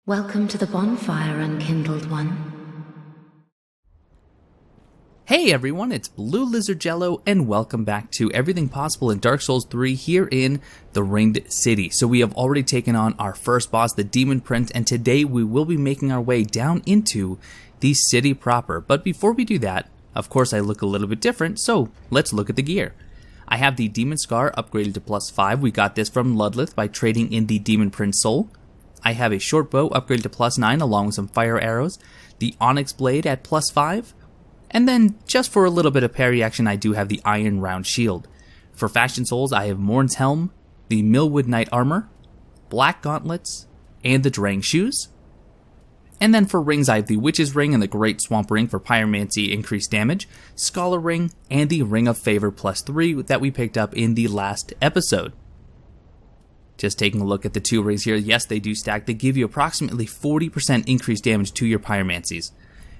Welcome to the bonfire, Unkindled One. Hey everyone, it's BlueLizardJello and welcome back to Everything Possible in Dark Souls 3 here in the Ringed City. So we have already taken on our first boss, the Demon Prince, and today we will be making our way down into the city proper. But before we do that, of course I look a little bit different, so let's look at the gear. I have the Demon Scar upgraded to +5. We got this from Ludlith by trading in the Demon Prince soul. I have a short bow upgraded to +9 along with some fire arrows, the Onyx Blade at +5, and then just for a little bit of parry action I do have the Iron Round Shield. For Fashion Souls I have Morn's Helm, the Millwood Knight Armor, Black Gauntlets, and the Drang Shoes. And then for rings I have the Witch's Ring and the Great Swamp Ring for Pyromancy increased damage, Scholar Ring, and the Ring of Favor +3 that we picked up in the last episode. Just taking a look at the two rings here, yes they do stack. They give you approximately 40% increased damage to your pyromancies.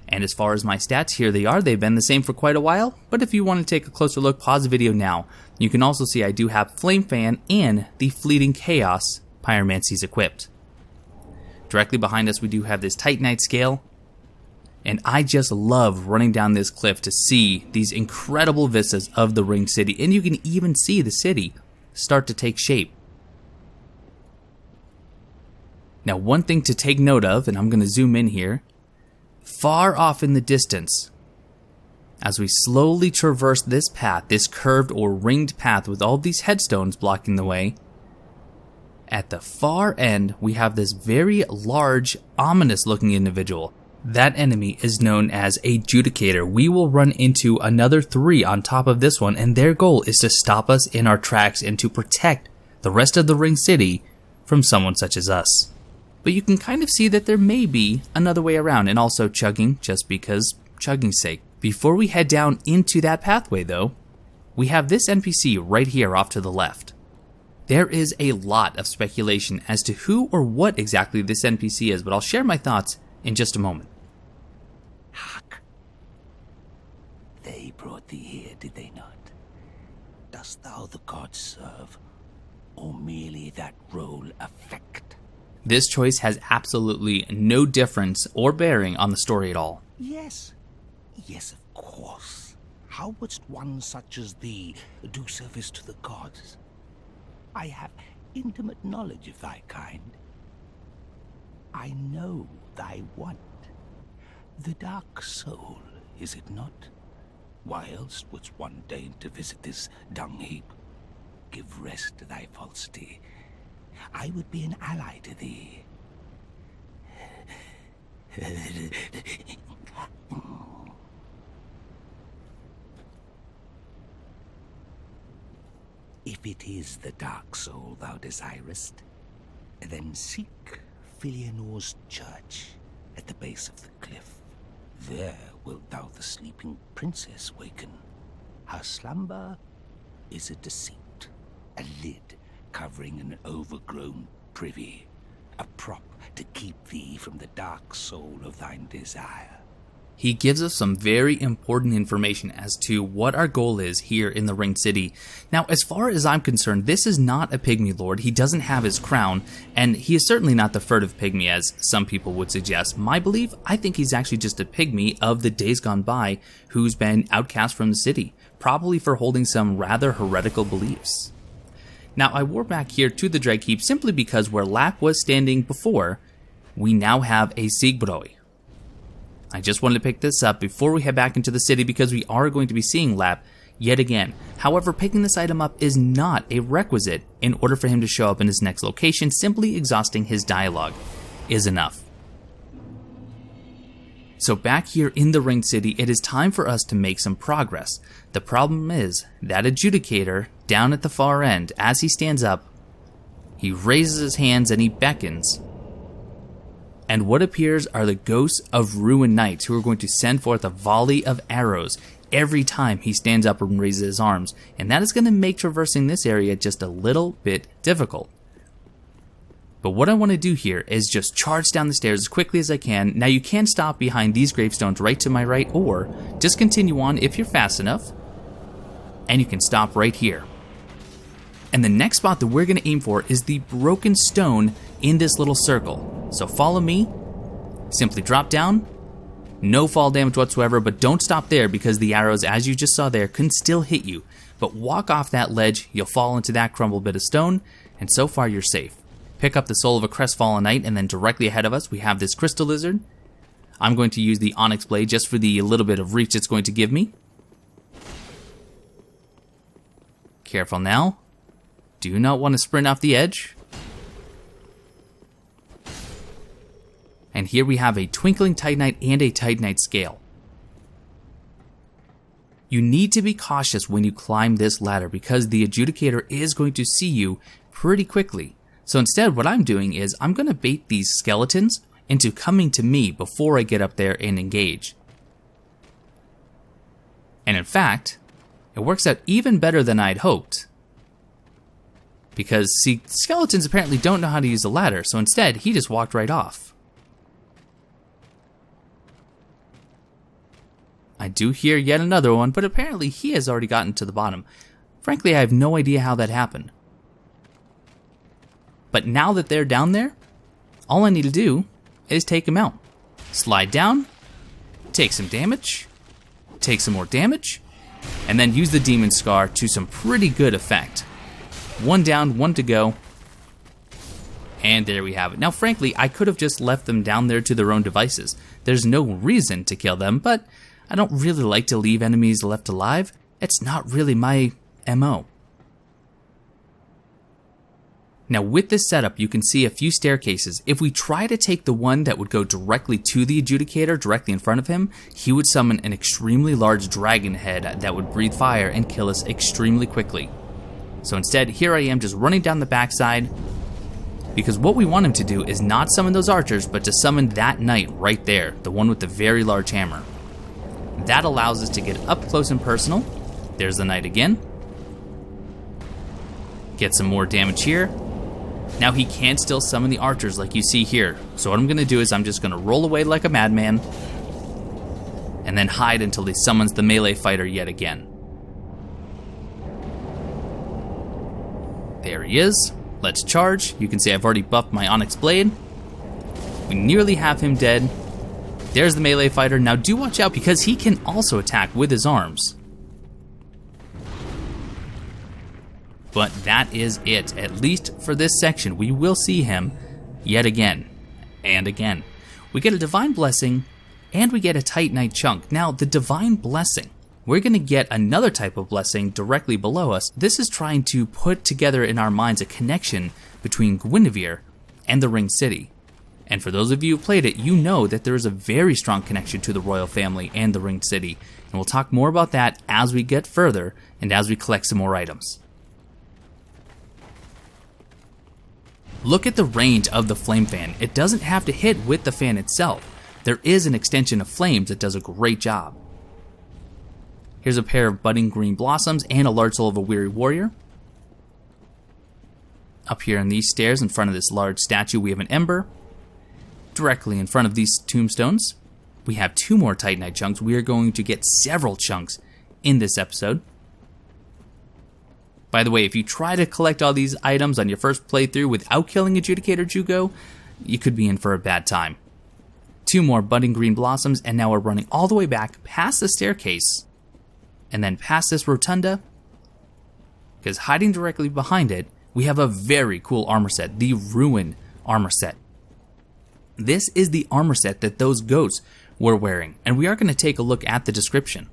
And as far as my stats, here they are. They've been the same for quite a while, but if you want to take a closer look, pause the video now. You can also see I do have Flame Fan and the Fleeting Chaos pyromancies equipped. Directly behind us we do have this Titanite scale, and I just love running down this cliff to see these incredible vistas of the Ringed City, and you can even see the city start to take shape. Now one thing to take note of, and I'm going to zoom in here, far off in the distance, as we slowly traverse this path, this curved or ringed path with all these headstones blocking the way, at the far end we have this very large, ominous looking individual. That enemy is known as a Judicator. We will run into another 3 on top of this one, and their goal is to stop us in our tracks and to protect the rest of the Ringed City from someone such as us. But you can kind of see that there may be another way around, and also chugging just because chugging's sake. Before we head down into that pathway though, we have this NPC right here off to the left. There is a lot of speculation as to who or what exactly this NPC is, but I'll share my thoughts in just a moment. Hark! They brought thee here, did they not? Dost thou the gods serve, or merely that role affect? This choice has absolutely no difference or bearing on the story at all. Yes, yes, of course. How wouldst one such as thee do service to the gods? I have intimate knowledge of thy kind. I know thy want. The dark soul, is it not? Why else wouldst one deign to visit this dung heap? Give rest to thy falsity. I would be an ally to thee. If it is the dark soul thou desirest, then seek Filianor's church at the base of the cliff. There wilt thou the sleeping princess waken. Her slumber is a deceit, a lid covering an overgrown privy, a prop to keep thee from the dark soul of thine desire. He gives us some very important information as to what our goal is here in the Ringed City. Now, as far as I'm concerned, this is not a pygmy lord. He doesn't have his crown, and he is certainly not the furtive pygmy as some people would suggest. My belief, I think he's actually just a pygmy of the days gone by who's been outcast from the city, probably for holding some rather heretical beliefs. Now I warp back here to the Dreg Heap simply because where Lap was standing before, we now have a Siegbroi. I just wanted to pick this up before we head back into the city because we are going to be seeing Lap yet again. However, picking this item up is not a requisite in order for him to show up in his next location. Simply exhausting his dialogue is enough. So back here in the Ringed City, it is time for us to make some progress. The problem is that Adjudicator down at the far end, as he stands up, he raises his hands and he beckons. And what appears are the ghosts of ruined knights who are going to send forth a volley of arrows every time he stands up and raises his arms. And that is going to make traversing this area just a little bit difficult. But what I want to do here is just charge down the stairs as quickly as I can. Now you can stop behind these gravestones right to my right, or just continue on if you're fast enough. And you can stop right here. And the next spot that we're going to aim for is the broken stone in this little circle. So follow me, simply drop down, no fall damage whatsoever, but don't stop there because the arrows, as you just saw there, can still hit you. But walk off that ledge, you'll fall into that crumbled bit of stone, and so far you're safe. Pick up the soul of a crestfallen knight, and then directly ahead of us we have this crystal lizard. I'm going to use the onyx blade just for the little bit of reach it's going to give me. Careful now. Do not want to sprint off the edge. And here we have a Twinkling Titanite and a Titanite scale. You need to be cautious when you climb this ladder because the Adjudicator is going to see you pretty quickly. So instead what I'm doing is I'm going to bait these skeletons into coming to me before I get up there and engage. And in fact, it works out even better than I'd hoped. Because, see, skeletons apparently don't know how to use the ladder, so instead he just walked right off. I do hear yet another one, but apparently he has already gotten to the bottom. Frankly, I have no idea how that happened. But now that they're down there, all I need to do is take them out. Slide down, take some damage, take some more damage, and then use the Demon Scar to some pretty good effect. One down, one to go. And there we have it. Now, frankly, I could have just left them down there to their own devices. There's no reason to kill them, but I don't really like to leave enemies left alive. It's not really my MO. Now with this setup, you can see a few staircases. If we try to take the one that would go directly to the Adjudicator, directly in front of him, he would summon an extremely large dragon head that would breathe fire and kill us extremely quickly. So instead, here I am just running down the backside, because what we want him to do is not summon those archers, but to summon that knight right there, the one with the very large hammer. That allows us to get up close and personal. There's the knight again. Get some more damage here. Now he can still summon the archers like you see here. So what I'm going to do is I'm just going to roll away like a madman and then hide until he summons the melee fighter yet again. There he is. Let's charge. You can see I've already buffed my Onyx Blade. We nearly have him dead. There's the melee fighter. Now do watch out because he can also attack with his arms. But that is it, at least for this section. We will see him yet again and again. We get a Divine Blessing and we get a Titanite chunk. Now the Divine Blessing, we're going to get another type of blessing directly below us. This is trying to put together in our minds a connection between Guinevere and the Ring City. And for those of you who played it, you know that there is a very strong connection to the royal family and the Ring City. And we'll talk more about that as we get further and as we collect some more items. Look at the range of the flame fan. It doesn't have to hit with the fan itself. There is an extension of flames that does a great job. Here's a pair of budding green blossoms and a large soul of a weary warrior. Up here on these stairs in front of this large statue we have an ember. Directly in front of these tombstones we have two more Titanite chunks. We are going to get several chunks in this episode. By the way, if you try to collect all these items on your first playthrough without killing Adjudicator Jugo, you could be in for a bad time. Two more budding green blossoms, and now we're running all the way back past the staircase and then past this rotunda, because hiding directly behind it, we have a very cool armor set, the Ruin armor set. This is the armor set that those goats were wearing, and we are going to take a look at the description.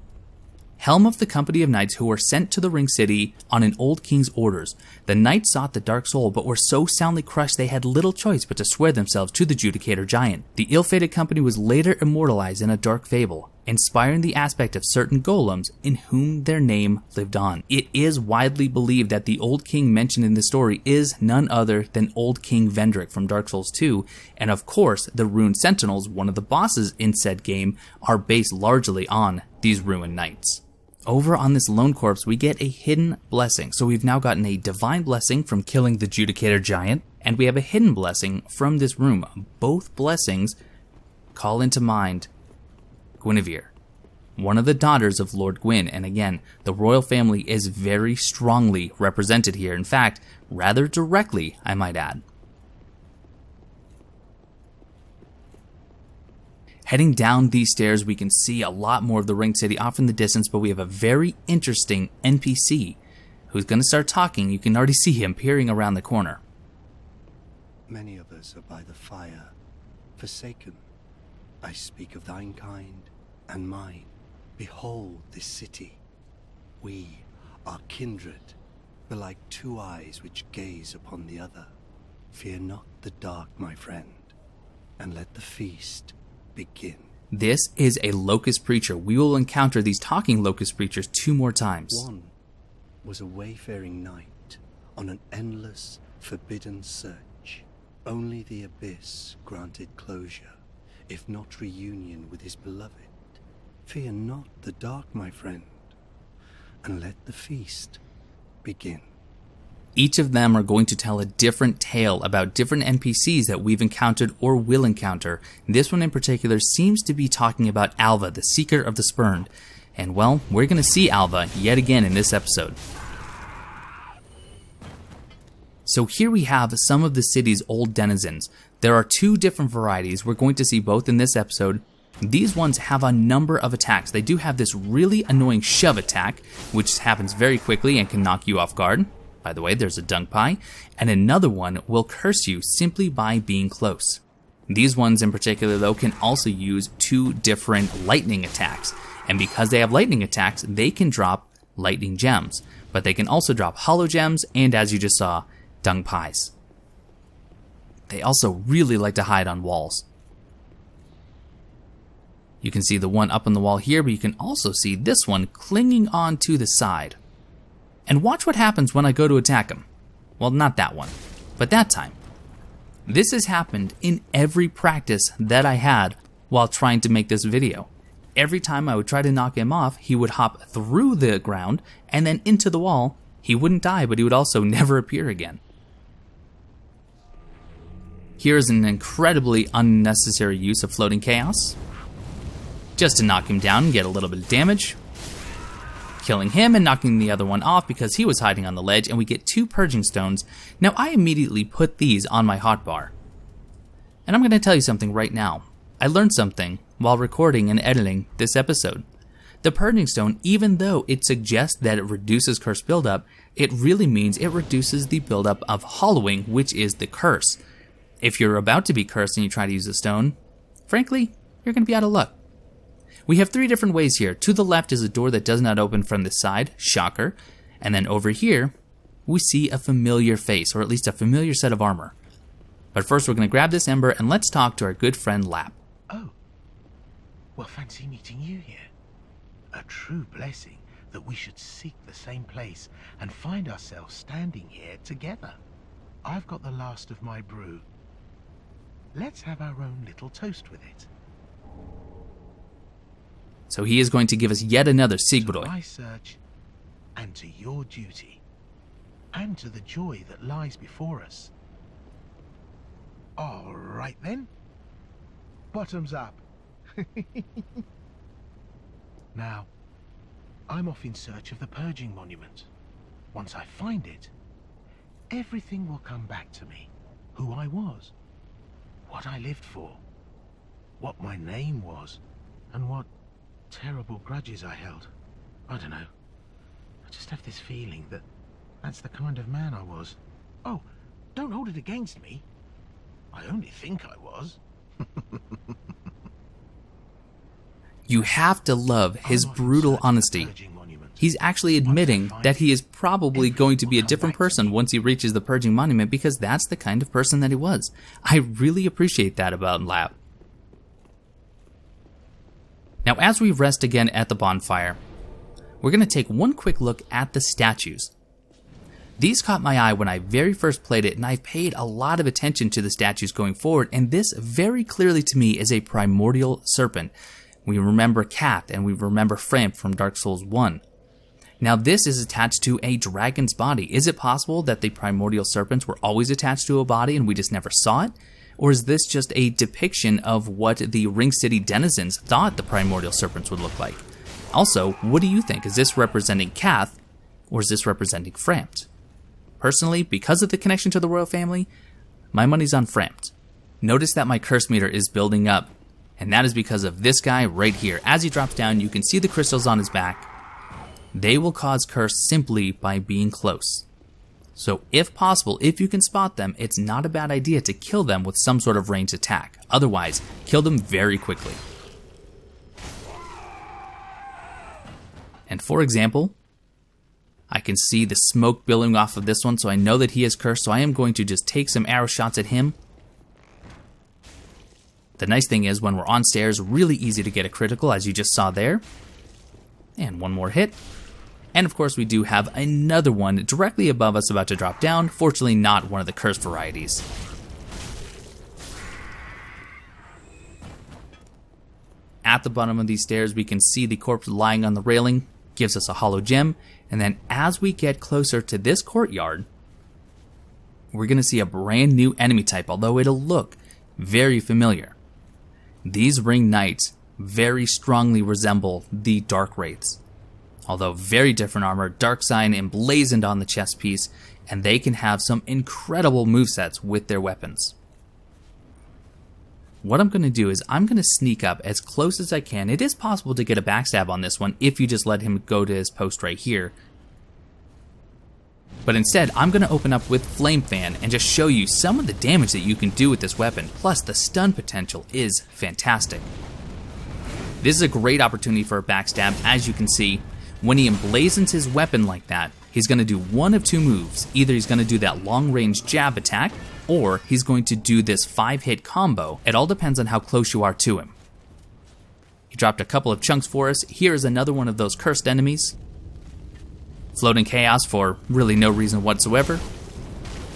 Helm of the company of knights who were sent to the Ring City on an old king's orders. The knights sought the dark soul, but were so soundly crushed they had little choice but to swear themselves to the Judicator Giant. The ill-fated company was later immortalized in a dark fable, inspiring the aspect of certain golems in whom their name lived on. It is widely believed that the old king mentioned in the story is none other than Old King Vendrick from Dark Souls 2, and of course the Rune Sentinels, one of the bosses in said game, are based largely on these Ruin Knights. Over on this lone corpse, we get a hidden blessing. So we've now gotten a divine blessing from killing the Judicator Giant, and we have a hidden blessing from this room. Both blessings call into mind Guinevere, one of the daughters of Lord Gwyn, and again, the royal family is very strongly represented here. In fact, rather directly, I might add. Heading down these stairs, we can see a lot more of the ringed city off in the distance, but we have a very interesting NPC who's going to start talking. You can already see him peering around the corner. Many of us are by the fire, forsaken. I speak of thine kind and mine. Behold this city. We are kindred, but like two eyes which gaze upon the other. Fear not the dark, my friend, and let the feast begin. This is a locust preacher. We will encounter these talking locust preachers 2 more times. One was a wayfaring knight on an endless, forbidden search. Only the abyss granted closure, if not reunion with his beloved. Fear not the dark, my friend, and let the feast begin. Each of them are going to tell a different tale about different NPCs that we've encountered or will encounter. This one in particular seems to be talking about Alva, the Seeker of the Spurned. And well, we're going to see Alva yet again in this episode. So here we have some of the city's old denizens. There are 2 different varieties we're going to see both in this episode. These ones have a number of attacks. They do have this really annoying shove attack, which happens very quickly and can knock you off guard. By the way, there's a dung pie. And another one will curse you simply by being close. These ones in particular, though, can also use 2 different lightning attacks. And because they have lightning attacks, they can drop lightning gems. But they can also drop hollow gems and, as you just saw, dung pies. They also really like to hide on walls. You can see the one up on the wall here, but you can also see this one clinging on to the side. And watch what happens when I go to attack him. Well, not that one, but that time. This has happened in every practice that I had while trying to make this video. Every time I would try to knock him off, he would hop through the ground and then into the wall. He wouldn't die, but he would also never appear again. Here is an incredibly unnecessary use of floating chaos, just to knock him down and get a little bit of damage. Killing him and knocking the other one off because he was hiding on the ledge, and we get 2 purging stones. Now I immediately put these on my hotbar. And I'm going to tell you something right now. I learned something while recording and editing this episode. The purging stone, even though it suggests that it reduces curse buildup, it really means it reduces the buildup of hollowing, which is the curse. If you're about to be cursed and you try to use a stone, frankly, you're going to be out of luck. We have 3 different ways here. To the left is a door that does not open from this side, shocker. And then over here, we see a familiar face, or at least a familiar set of armor. But first we're going to grab this ember and let's talk to our good friend Lap. Oh, well, fancy meeting you here. A true blessing that we should seek the same place and find ourselves standing here together. I've got the last of my brew. Let's have our own little toast with it. So he is going to give us yet another Sigbroy. To my search, and to your duty, and to the joy that lies before us. All right then. Bottoms up. Now, I'm off in search of the Purging Monument. Once I find it, everything will come back to me. Who I was, what I lived for, what my name was, and what terrible grudges I held. I don't know. I just have this feeling that that's the kind of man I was. Oh, don't hold it against me. I only think I was. You have to love his brutal honesty. He's actually admitting that he is probably going to be a different person once he reaches the Purging Monument, because that's the kind of person that he was. I really appreciate that about Lap. Now, as we rest again at the bonfire, we're going to take one quick look at the statues. These caught my eye when I very first played it, and I've paid a lot of attention to the statues going forward, and this very clearly to me is a primordial serpent. We remember Kath, and we remember Framp from Dark Souls 1. Now this is attached to a dragon's body. Is it possible that the primordial serpents were always attached to a body and we just never saw it? Or is this just a depiction of what the Ring City denizens thought the primordial serpents would look like? Also, what do you think? Is this representing Kath, or is this representing Frampt? Personally, because of the connection to the royal family, my money's on Frampt. Notice that my curse meter is building up And that is because of this guy right here. As he drops down, you can see the crystals on his back. They will cause curse simply by being close. So if possible, if you can spot them, it's not a bad idea to kill them with some sort of ranged attack. Otherwise, kill them very quickly. And for example, I can see the smoke billowing off of this one, so I know that he is cursed, so I am going to just take some arrow shots at him. The nice thing is, when we're on stairs, really easy to get a critical, as you just saw there. And one more hit. And of course, we do have another one directly above us about to drop down. Fortunately, not one of the cursed varieties. At the bottom of these stairs, we can see the corpse lying on the railing. Gives us a hollow gem. And then as we get closer to this courtyard, we're going to see a brand new enemy type, although it'll look very familiar. These ring knights very strongly resemble the dark wraiths. Although very different armor, dark sign emblazoned on the chest piece, and they can have some incredible movesets with their weapons. What I'm going to do is I'm going to sneak up as close as I can. It is possible to get a backstab on this one if you just let him go to his post right here. But instead, I'm going to open up with Flame Fan and just show you some of the damage that you can do with this weapon. Plus, the stun potential is fantastic. This is a great opportunity for a backstab. As you can see, when he emblazons his weapon like that, he's going to do one of two moves. Either he's going to do that long-range jab attack, or he's going to do this 5-hit combo. It all depends on how close you are to him. He dropped a couple of chunks for us. Here is another one of those cursed enemies. Floating chaos for really no reason whatsoever.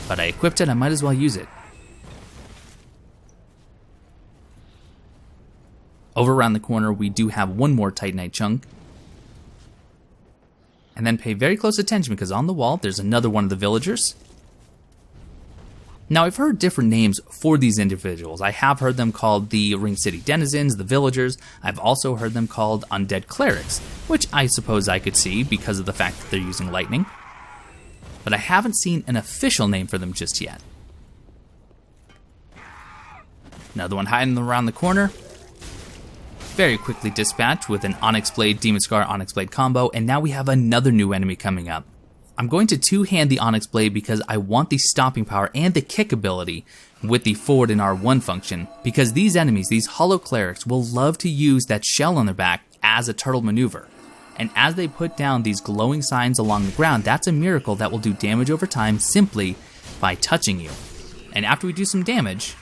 But I equipped it, I might as well use it. Over around the corner, we do have one more Titanite chunk. And then pay very close attention because on the wall, there's another one of the villagers. Now, I've heard different names for these individuals. I have heard them called the Ring City Denizens, the villagers. I've also heard them called undead clerics, which I suppose I could see because of the fact that they're using lightning. But I haven't seen an official name for them just yet. Another one hiding around the corner. Very quickly dispatched with an Onyx Blade, Demon Scar, Onyx Blade combo, and now we have another new enemy coming up. I'm going to two-hand the Onyx Blade because I want the stopping power and the kick ability with the forward and R1 function, because these enemies, these hollow clerics, will love to use that shell on their back as a turtle maneuver. And as they put down these glowing signs along the ground, that's a miracle that will do damage over time simply by touching you. And after we do some damage,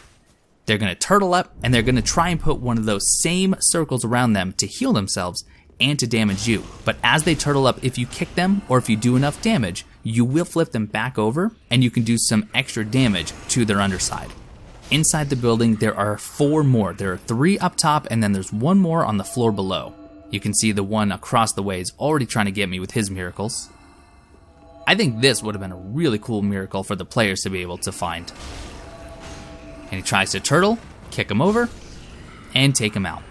they're going to turtle up and they're going to try and put one of those same circles around them to heal themselves and to damage you. But as they turtle up, if you kick them or if you do enough damage, you will flip them back over and you can do some extra damage to their underside. Inside the building, there are 4 more. There are 3 up top and then there's 1 more on the floor below. You can see the one across the way is already trying to get me with his miracles. I think this would have been a really cool miracle for the players to be able to find. And he tries to turtle, kick him over, and take him out.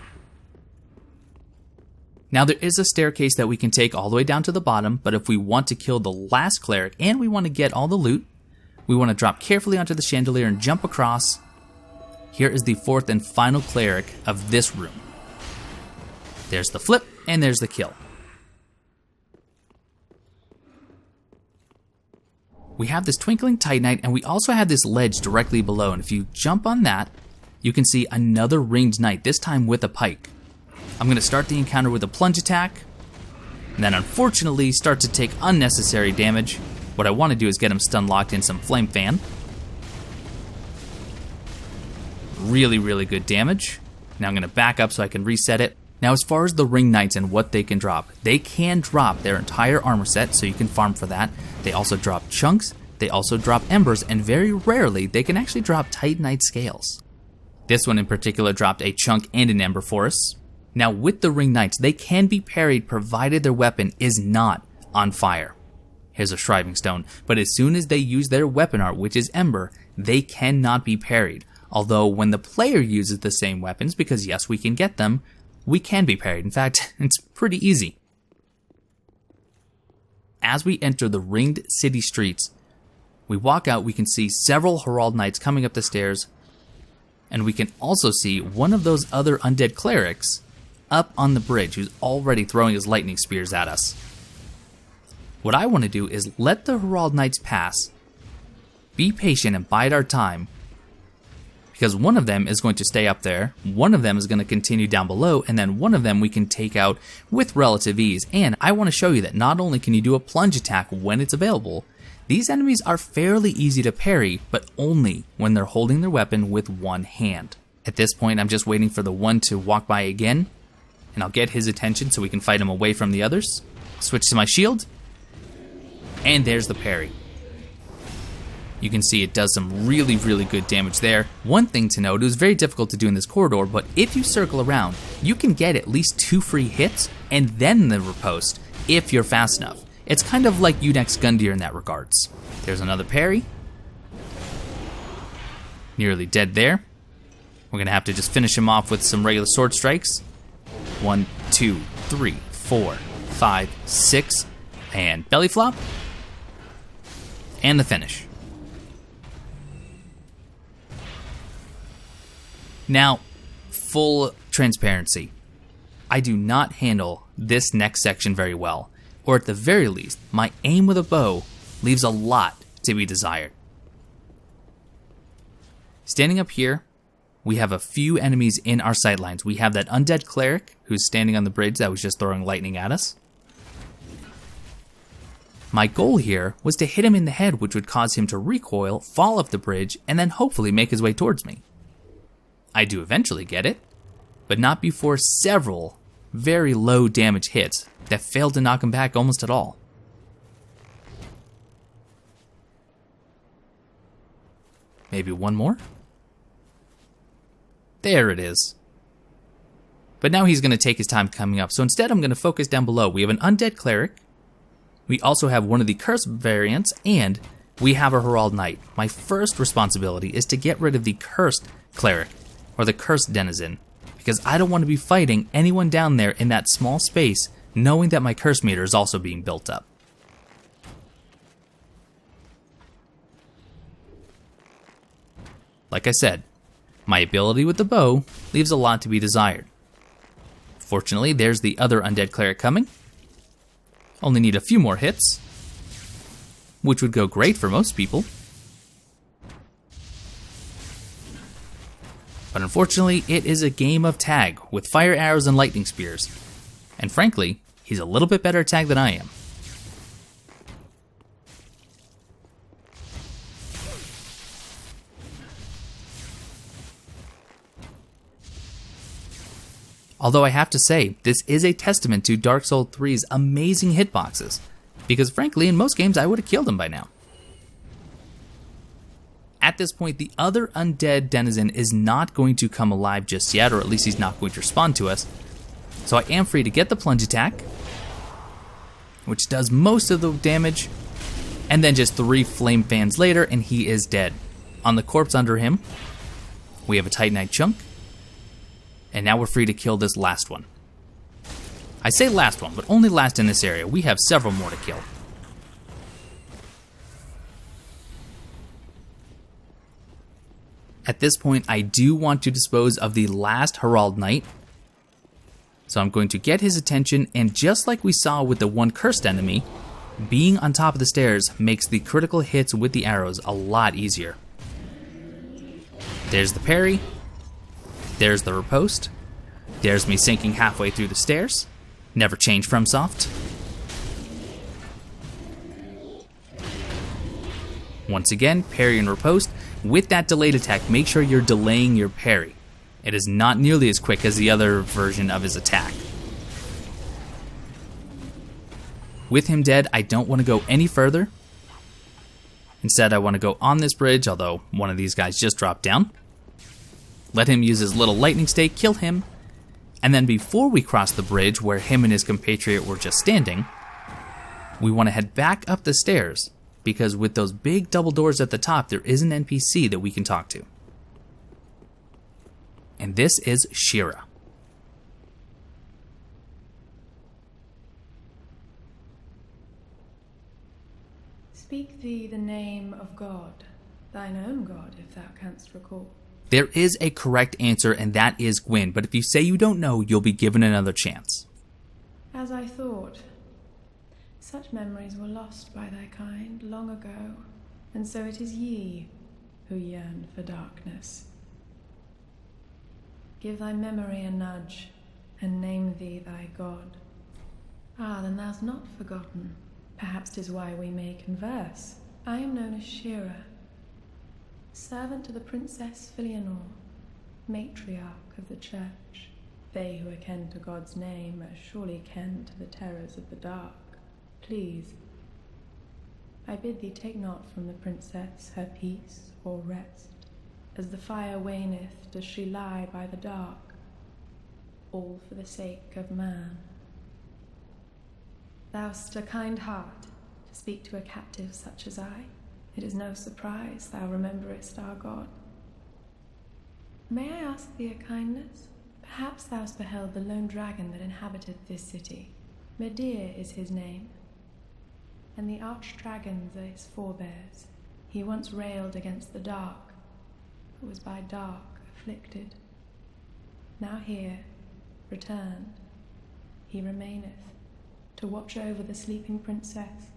Now there is a staircase that we can take all the way down to the bottom, but if we want to kill the last cleric and we want to get all the loot, we want to drop carefully onto the chandelier and jump across. Here is the 4th and final cleric of this room. There's the flip, and there's the kill. We have this twinkling Titanite, and we also have this ledge directly below, and if you jump on that, you can see another ranged knight, this time with a pike. I'm going to start the encounter with a plunge attack, and then unfortunately start to take unnecessary damage. What I want to do is get him stun locked in some Flame Fan. Really, really good damage. Now I'm going to back up so I can reset it. Now as far as the ring knights and what they can drop their entire armor set, so you can farm for that. They also drop chunks, they also drop embers, and very rarely they can actually drop Titanite scales. This one in particular dropped a chunk and an ember for us. Now with the ring knights, they can be parried provided their weapon is not on fire. Here's a shriving stone, but as soon as they use their weapon art, which is ember, they cannot be parried. Although when the player uses the same weapons, because yes, we can get them, we can be parried. In fact, it's pretty easy. As we enter the ringed city streets, we walk out, we can see several Herald Knights coming up the stairs, And we can also see one of those other undead clerics up on the bridge who's already throwing his lightning spears at us. What I want to do is let the Herald Knights pass, be patient and bide our time, because one of them is going to stay up there, one of them is going to continue down below, and then one of them we can take out with relative ease. And I want to show you that not only can you do a plunge attack when it's available, these enemies are fairly easy to parry, but only when they're holding their weapon with one hand. At this point, I'm just waiting for the one to walk by again, and I'll get his attention so we can fight him away from the others. Switch to my shield, and there's the parry. You can see it does some really, really good damage there. One thing to note, it was very difficult to do in this corridor, but if you circle around, you can get at least 2 free hits, and then the riposte, if you're fast enough. It's kind of like Unex Gundyr in that regards. There's another parry. Nearly dead there. We're gonna have to just finish him off with some regular sword strikes. 1, 2, 3, 4, 5, 6, and belly flop. And the finish. Now, full transparency. I do not handle this next section very well, or at the very least, my aim with a bow leaves a lot to be desired. Standing up here, we have a few enemies in our sightlines. We have that undead cleric who's standing on the bridge that was just throwing lightning at us. My goal here was to hit him in the head, which would cause him to recoil, fall off the bridge, and then hopefully make his way towards me. I do eventually get it, but not before several very low damage hits that failed to knock him back almost at all. Maybe one more? There it is. But now he's going to take his time coming up, so instead I'm going to focus down below. We have an undead cleric, we also have one of the cursed variants, and we have a Herald Knight. My first responsibility is to get rid of the cursed cleric, or the cursed denizen, because I don't want to be fighting anyone down there in that small space knowing that my curse meter is also being built up. Like I said, my ability with the bow leaves a lot to be desired. Fortunately, there's the other undead cleric coming. Only need a few more hits, which would go great for most people. But unfortunately, it is a game of tag with fire arrows and lightning spears. And frankly, he's a little bit better at tag than I am. Although I have to say, this is a testament to Dark Souls 3's amazing hitboxes, because frankly, in most games I would have killed him by now. At this point, the other undead denizen is not going to come alive just yet, or at least he's not going to respond to us. So I am free to get the plunge attack, which does most of the damage, and then just 3 flame fans later and he is dead. On the corpse under him, we have a Titanite chunk, and now we're free to kill this last one. I say last one, but only last in this area. We have several more to kill. At this point, I do want to dispose of the last Herald Knight. So I'm going to get his attention, and just like we saw with the one cursed enemy, being on top of the stairs makes the critical hits with the arrows a lot easier. There's the parry. There's the riposte. There's me sinking halfway through the stairs. Never change from soft. Once again, parry and riposte. With that delayed attack, make sure you're delaying your parry. It is not nearly as quick as the other version of his attack. With him dead, I don't want to go any further. Instead, I want to go on this bridge, although one of these guys just dropped down. Let him use his little lightning stake, kill him, and then before we cross the bridge where him and his compatriot were just standing, we want to head back up the stairs, because with those big double doors at the top, there is an NPC that we can talk to. And this is Shira. Speak thee the name of God, thine own God, if thou canst recall. There is a correct answer, and that is Gwyn, but if you say you don't know, you'll be given another chance. As I thought, such memories were lost by thy kind long ago, and so it is ye who yearn for darkness. Give thy memory a nudge, and name thee thy god. Ah, then thou'st not forgotten. Perhaps 'tis why we may converse. I am known as Shira, servant to the Princess Filianor, matriarch of the church. They who are ken to God's name are surely ken to the terrors of the dark. Please, I bid thee take not from the princess her peace or rest. As the fire waneth, does she lie by the dark, all for the sake of man. Thou'st a kind heart to speak to a captive such as I. It is no surprise thou rememberest our God. May I ask thee a kindness? Perhaps thou'st beheld the lone dragon that inhabited this city. Medir is his name, and the arch-dragons are his forebears. He once railed against the dark, but was by dark afflicted. Now here, returned, he remaineth, to watch over the sleeping princess,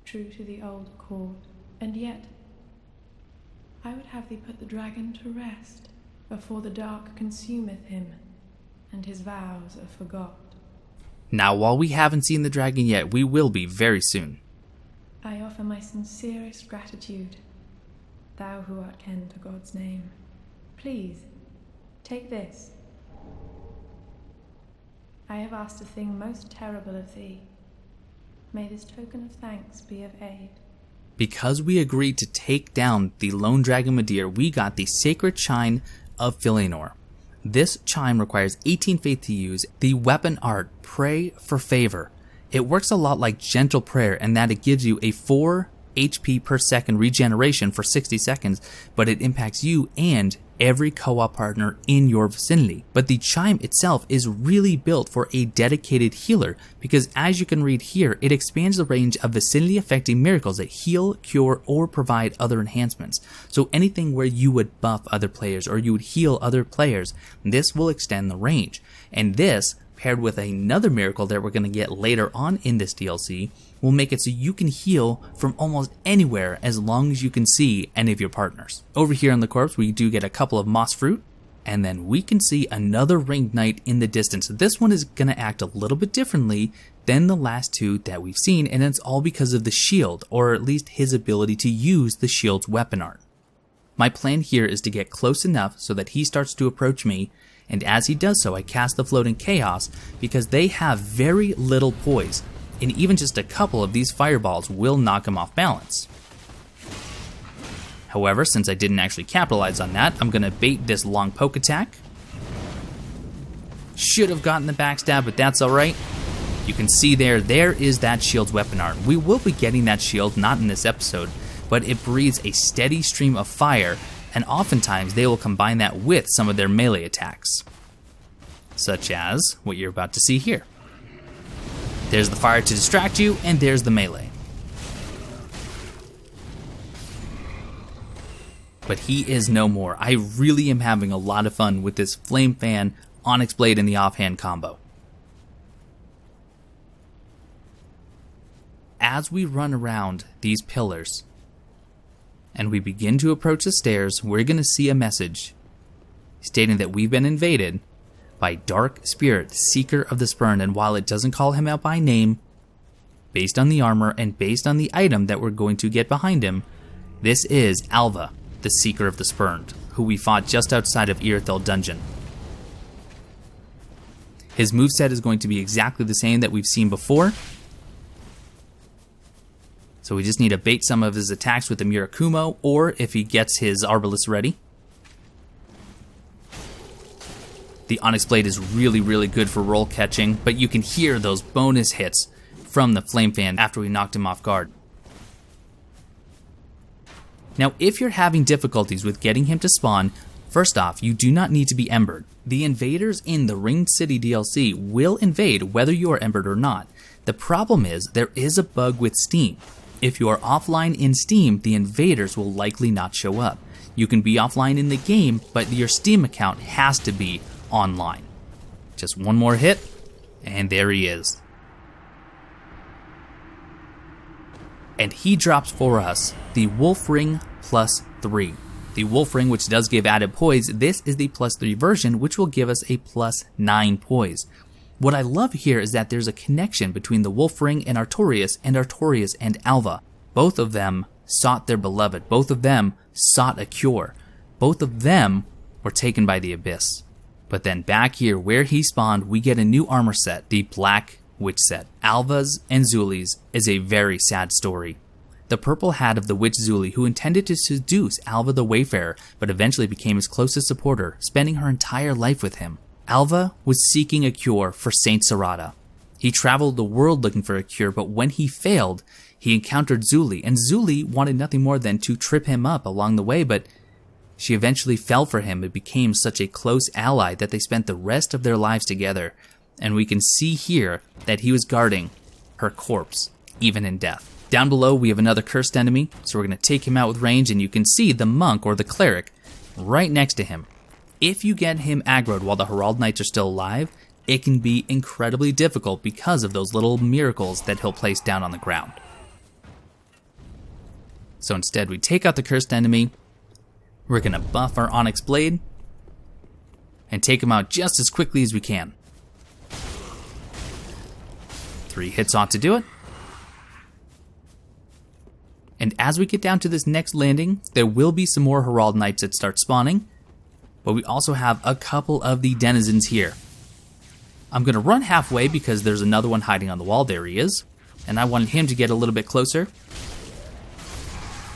true to the old accord. And yet, I would have thee put the dragon to rest, before the dark consumeth him, and his vows are forgot. Now, while we haven't seen the dragon yet, we will be very soon. I offer my sincerest gratitude, thou who art ken to God's name. Please, take this. I have asked a thing most terrible of thee. May this token of thanks be of aid. Because we agreed to take down the lone dragon Medir, we got the sacred chime of Filianor. This chime requires 18 faith to use. The weapon art, Pray for Favor. It works a lot like Gentle Prayer in that it gives you a 4 HP per second regeneration for 60 seconds, but it impacts you and every co-op partner in your vicinity. But the chime itself is really built for a dedicated healer, because as you can read here, it expands the range of vicinity affecting miracles that heal, cure, or provide other enhancements. So anything where you would buff other players or you would heal other players, this will extend the range. And this, paired with another miracle that we're going to get later on in this DLC, will make it so you can heal from almost anywhere as long as you can see any of your partners. Over here on the corpse, we do get a couple of moss fruit, and then we can see another ringed knight in the distance. This one is going to act a little bit differently than the last two that we've seen, and it's all because of the shield, or at least his ability to use the shield's weapon art. My plan here is to get close enough so that he starts to approach me, and as he does so, I cast the Floating Chaos because they have very little poise, and even just a couple of these fireballs will knock him off balance. However, since I didn't actually capitalize on that, I'm going to bait this long poke attack. Should have gotten the backstab, but that's alright. You can see there is that shield's weapon art. We will be getting that shield, not in this episode, but it breathes a steady stream of fire, and oftentimes they will combine that with some of their melee attacks, such as what you're about to see here. There's the fire to distract you, and there's the melee. But he is no more. I really am having a lot of fun with this Flame Fan, Onyx Blade, and the offhand combo. As we run around these pillars, and we begin to approach the stairs, we're going to see a message stating that we've been invaded by Dark Spirit, Seeker of the Spurned, and while it doesn't call him out by name, based on the armor and based on the item that we're going to get behind him, this is Alva, the Seeker of the Spurned, who we fought just outside of Irithyll Dungeon. His moveset is going to be exactly the same that we've seen before, so we just need to bait some of his attacks with the Murakumo, or if he gets his Arbalest ready. The Onyx Blade is really, really good for roll catching, but you can hear those bonus hits from the Flame Fan after we knocked him off guard. Now, if you're having difficulties with getting him to spawn, first off, you do not need to be embered. The invaders in the Ringed City DLC will invade whether you are embered or not. The problem is, there is a bug with Steam. If you are offline in Steam, the invaders will likely not show up. You can be offline in the game, but your Steam account has to be online. Just one more hit, and there he is. And he drops for us the Wolf Ring +3. The Wolf Ring, which does give added poise, this is the +3 version, which will give us a +9 poise. What I love here is that there's a connection between the Wolf Ring and Artorias and Alva. Both of them sought their beloved. Both of them sought a cure. Both of them were taken by the Abyss. But then back here where he spawned, we get a new armor set, the Black Witch set. Alva's and Zuli's is a very sad story. The purple hat of the witch Zuli, who intended to seduce Alva the Wayfarer, but eventually became his closest supporter, spending her entire life with him. Alva was seeking a cure for Saint Sarada. He traveled the world looking for a cure, but when he failed, he encountered Zuli, and Zuli wanted nothing more than to trip him up along the way, but she eventually fell for him and became such a close ally that they spent the rest of their lives together, and we can see here that he was guarding her corpse, even in death. Down below, we have another cursed enemy, so we're going to take him out with range, and you can see the monk or the cleric right next to him. If you get him aggroed while the Herald Knights are still alive, it can be incredibly difficult because of those little miracles that he'll place down on the ground. So instead, we take out the cursed enemy, we're going to buff our Onyx Blade, and take him out just as quickly as we can. 3 hits ought to do it. And as we get down to this next landing, there will be some more Herald Knights that start spawning, but we also have a couple of the denizens here. I'm going to run halfway because there's another one hiding on the wall. There he is. And I wanted him to get a little bit closer.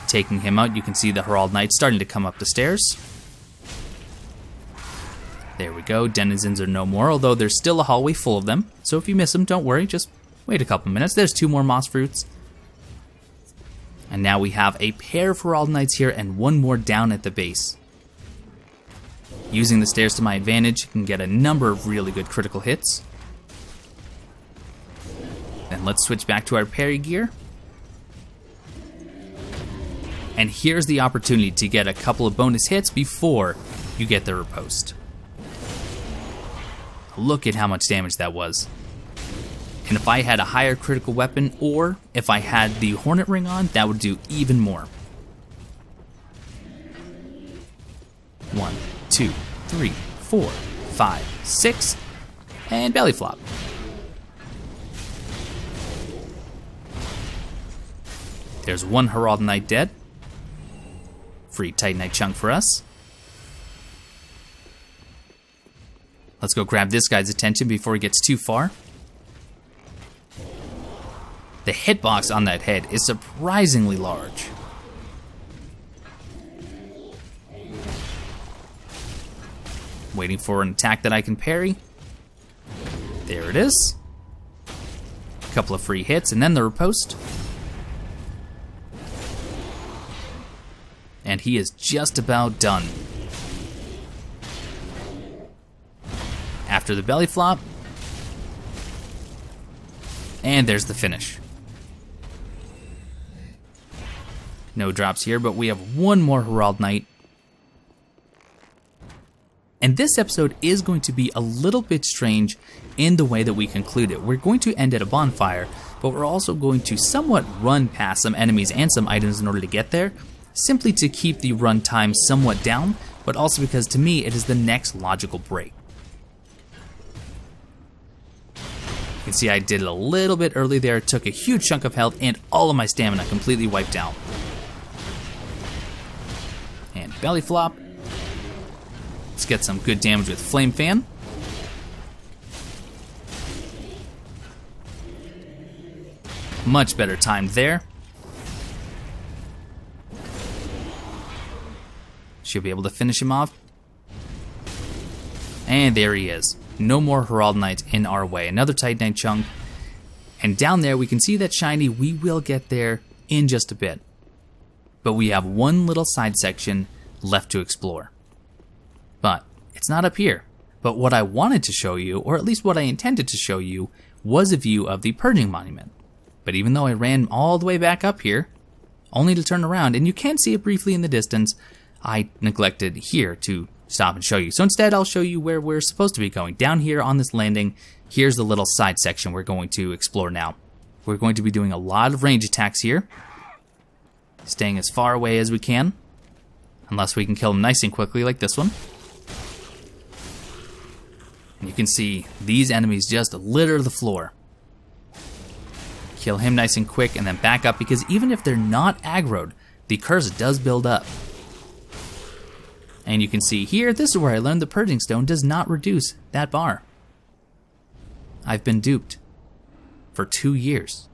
Taking him out, you can see the Herald Knights starting to come up the stairs. There we go. Denizens are no more, although there's still a hallway full of them. So if you miss them, don't worry. Just wait a couple minutes. There's 2 more moss fruits. And now we have a pair of Herald Knights here and 1 more down at the base. Using the stairs to my advantage, can get a number of really good critical hits. Then let's switch back to our parry gear. And here's the opportunity to get a couple of bonus hits before you get the riposte. Look at how much damage that was. And if I had a higher critical weapon, or if I had the Hornet Ring on, that would do even more. 1, 2, 3, 4, 5, 6, and belly flop. There's 1 Herald Knight dead. Free Titanite chunk for us. Let's go grab this guy's attention before he gets too far. The hitbox on that head is surprisingly large. Waiting for an attack that I can parry. There it is. A couple of free hits and then the riposte. And he is just about done. After the belly flop. And there's the finish. No drops here, but we have 1 more Herald Knight. And this episode is going to be a little bit strange in the way that we conclude it. We're going to end at a bonfire, but we're also going to somewhat run past some enemies and some items in order to get there, simply to keep the run time somewhat down, but also because to me it is the next logical break. You can see I did it a little bit early there, took a huge chunk of health and all of my stamina completely wiped out. And belly flop. Let's get some good damage with Flame Fan. Much better timed there. Should be able to finish him off. And there he is. No more Herald Knights in our way. Another Titanite chunk. And down there we can see that shiny. We will get there in just a bit. But we have 1 little side section left to explore. But it's not up here. But what I wanted to show you, or at least what I intended to show you, was a view of the Purging Monument. But even though I ran all the way back up here, only to turn around, and you can see it briefly in the distance, I neglected here to stop and show you. So instead, I'll show you where we're supposed to be going. Down here on this landing, here's the little side section we're going to explore now. We're going to be doing a lot of range attacks here, staying as far away as we can, unless we can kill them nice and quickly like this one. And you can see these enemies just litter the floor. Kill him nice and quick and then back up, because even if they're not aggroed, the curse does build up. And you can see here, this is where I learned the Purging Stone does not reduce that bar. I've been duped for 2 years.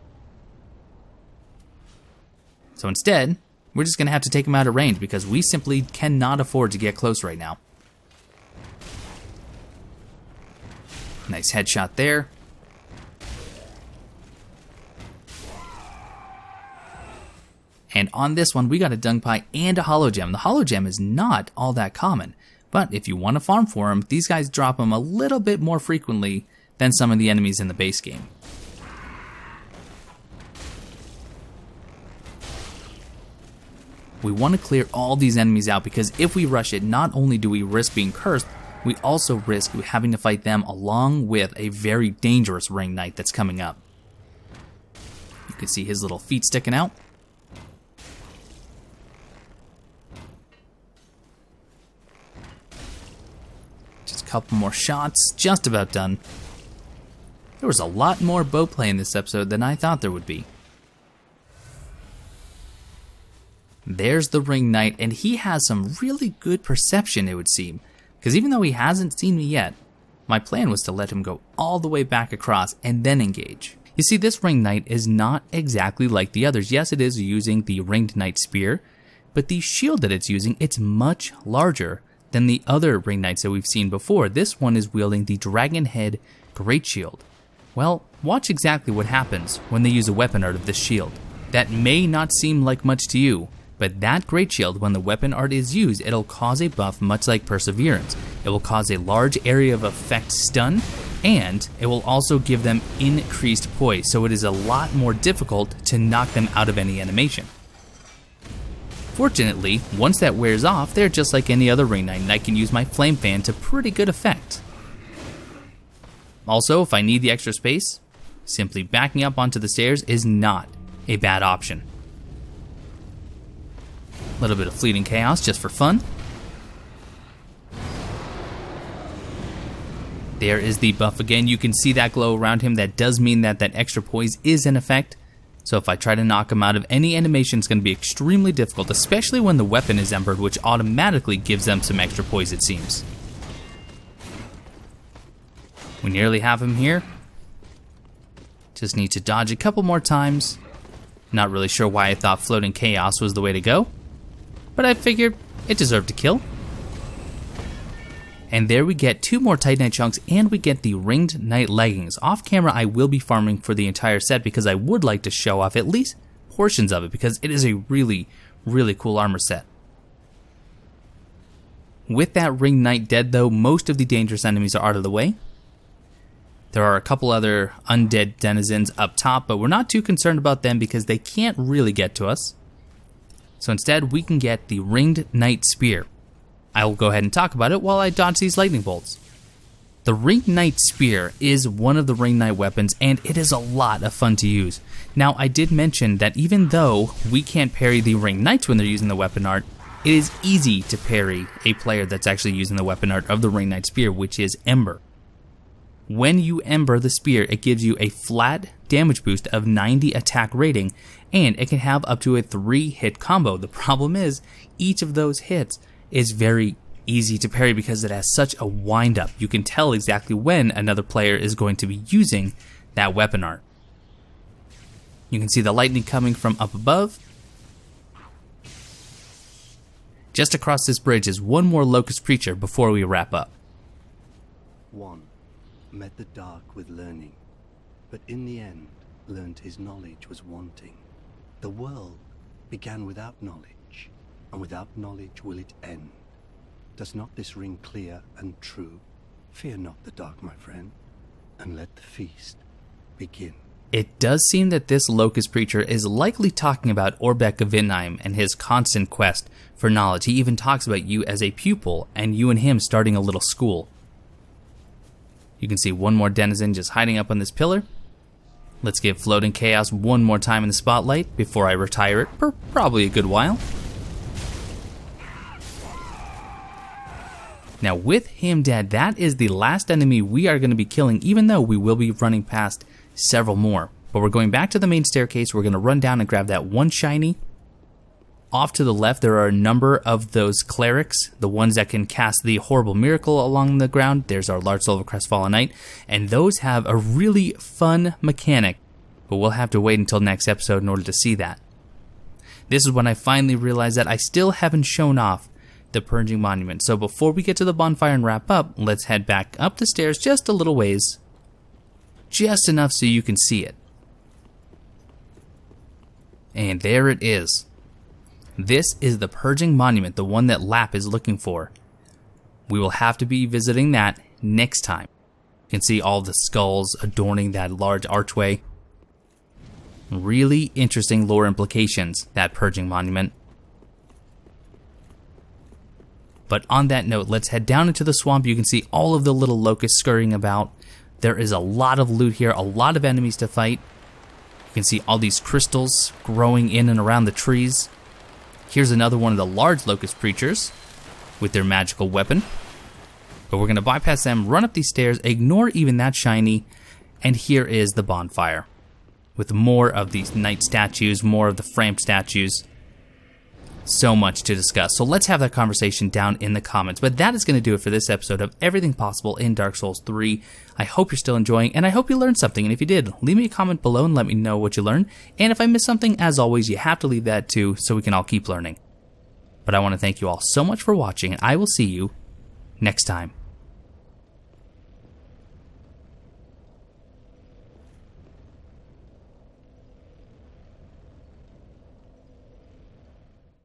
So instead, we're just going to have to take him out of range because we simply cannot afford to get close right now. Nice headshot there. And on this one, we got a Dung Pie and a Hollow Gem. The Hollow Gem is not all that common, but if you want to farm for them, these guys drop them a little bit more frequently than some of the enemies in the base game. We want to clear all these enemies out, because if we rush it, not only do we risk being cursed, we also risk having to fight them along with a very dangerous Ring Knight that's coming up. You can see his little feet sticking out. Just a couple more shots, just about done. There was a lot more bow play in this episode than I thought there would be. There's the Ring Knight, and he has some really good perception, it would seem. Because even though he hasn't seen me yet, my plan was to let him go all the way back across and then engage. You see, this Ring Knight is not exactly like the others. Yes, it is using the Ringed Knight Spear, but the shield that it's using, it's much larger than the other Ring Knights that we've seen before. This one is wielding the Dragon Head Great Shield. Well, watch exactly what happens when they use a weapon art of this shield. That may not seem like much to you, but that Great Shield, when the weapon art is used, it'll cause a buff much like Perseverance. It will cause a large area of effect stun, and it will also give them increased poise, so it is a lot more difficult to knock them out of any animation. Fortunately, once that wears off, they're just like any other Ring Knight, and I can use my Flame Fan to pretty good effect. Also, if I need the extra space, simply backing up onto the stairs is not a bad option. A little bit of fleeting chaos just for fun. There is the buff again. You can see that glow around him. That does mean that that extra poise is in effect. So if I try to knock him out of any animation, it's going to be extremely difficult, especially when the weapon is embered, which automatically gives them some extra poise, it seems. We nearly have him here. Just need to dodge a couple more times. Not really sure why I thought floating chaos was the way to go, but I figured it deserved to kill. And there we get 2 more Titanite chunks, and we get the Ringed Knight leggings. Off camera, I will be farming for the entire set because I would like to show off at least portions of it, because it is a really, really cool armor set. With that Ringed Knight dead though, most of the dangerous enemies are out of the way. There are a couple other undead denizens up top, but we're not too concerned about them because they can't really get to us. So instead, we can get the Ringed Knight Spear. I will go ahead and talk about it while I dodge these lightning bolts. The Ringed Knight Spear is one of the Ringed Knight weapons, and it is a lot of fun to use. Now, I did mention that even though we can't parry the Ringed Knights when they're using the weapon art, it is easy to parry a player that's actually using the weapon art of the Ringed Knight Spear, which is Ember. When you Ember the Spear, it gives you a flat damage boost of 90 attack rating, and it can have up to a 3-hit combo. The problem is, each of those hits is very easy to parry because it has such a wind-up. You can tell exactly when another player is going to be using that weapon art. You can see the lightning coming from up above. Just across this bridge is one more Locust Preacher before we wrap up. 1 met the dark with learning, but in the end learned his knowledge was wanting. The world began without knowledge, and without knowledge will it end. Does not this ring clear and true? Fear not the dark, my friend, and let the feast begin. It does seem that this locust preacher is likely talking about Orbeck of Vinheim and his constant quest for knowledge. He even talks about you as a pupil and you and him starting a little school. You can see one more denizen just hiding up on this pillar. Let's give Floating Chaos one more time in the spotlight before I retire it for probably a good while. Now with him dead, that is the last enemy we are going to be killing, even though we will be running past several more. But we're going back to the main staircase. We're going to run down and grab that one shiny. Off to the left, there are a number of those clerics, the ones that can cast the horrible miracle along the ground. There's our large soul of a crestfallen knight, and those have a really fun mechanic, but we'll have to wait until next episode in order to see that. This is when I finally realized that I still haven't shown off the Purging Monument. So before we get to the bonfire and wrap up, let's head back up the stairs just a little ways, just enough so you can see it. And there it is. This is the Purging Monument, the one that Lap is looking for. We will have to be visiting that next time. You can see all the skulls adorning that large archway. Really interesting lore implications, that Purging Monument. But on that note, let's head down into the swamp. You can see all of the little locusts scurrying about. There is a lot of loot here, a lot of enemies to fight. You can see all these crystals growing in and around the trees. Here's another one of the large locust preachers with their magical weapon. But we're going to bypass them, run up these stairs, ignore even that shiny, and here is the bonfire. With more of these knight statues, more of the Framp statues. So much to discuss. So let's have that conversation down in the comments. But that is going to do it for this episode of Everything Possible in Dark Souls 3. I hope you're still enjoying, and I hope you learned something. And if you did, leave me a comment below and let me know what you learned. And if I missed something, as always, you have to leave that too, so we can all keep learning. But I want to thank you all so much for watching, and I will see you next time.